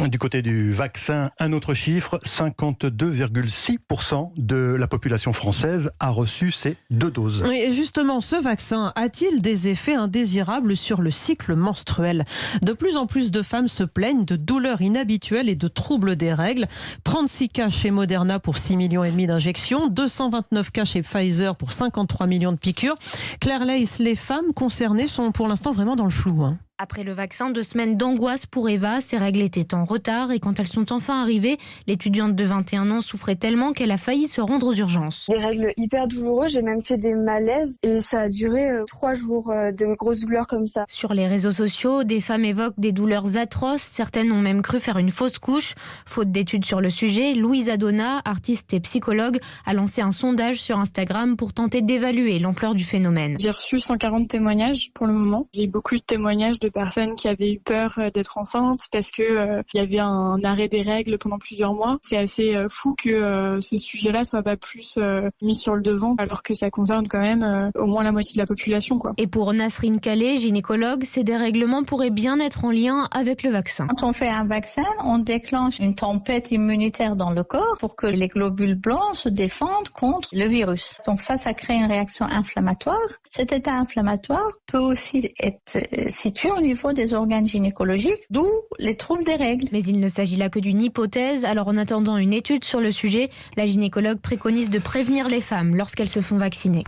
Du côté du vaccin, un autre chiffre, 52,6% de la population française a reçu ces 2 doses. Et justement, ce vaccin a-t-il des effets indésirables sur le cycle menstruel ? De plus en plus de femmes se plaignent de douleurs inhabituelles et de troubles des règles. 36 cas chez Moderna pour 6,5 millions d'injections, 229 cas chez Pfizer pour 53 millions de piqûres. Claire Leys, les femmes concernées sont pour l'instant vraiment dans le flou. Après le vaccin, 2 semaines d'angoisse pour Eva. Ses règles étaient en retard et quand elles sont enfin arrivées, l'étudiante de 21 ans souffrait tellement qu'elle a failli se rendre aux urgences. Des règles hyper douloureuses, j'ai même fait des malaises et ça a duré 3 jours de grosses douleurs comme ça. Sur les réseaux sociaux, des femmes évoquent des douleurs atroces. Certaines ont même cru faire une fausse couche. Faute d'études sur le sujet, Louise Adona, artiste et psychologue, a lancé un sondage sur Instagram pour tenter d'évaluer l'ampleur du phénomène. J'ai reçu 140 témoignages pour le moment. J'ai eu beaucoup de témoignages de personnes qui avaient eu peur d'être enceintes parce que il y avait un arrêt des règles pendant plusieurs mois. C'est assez fou que ce sujet-là soit pas plus mis sur le devant alors que ça concerne quand même au moins la moitié de la population, quoi. Et pour Nasrine Calais, gynécologue, ces dérèglements pourraient bien être en lien avec le vaccin. Quand on fait un vaccin, on déclenche une tempête immunitaire dans le corps pour que les globules blancs se défendent contre le virus. Donc ça crée une réaction inflammatoire. Cet état inflammatoire peut aussi être situé au niveau des organes gynécologiques, d'où les troubles des règles. Mais il ne s'agit là que d'une hypothèse. Alors en attendant une étude sur le sujet, la gynécologue préconise de prévenir les femmes lorsqu'elles se font vacciner.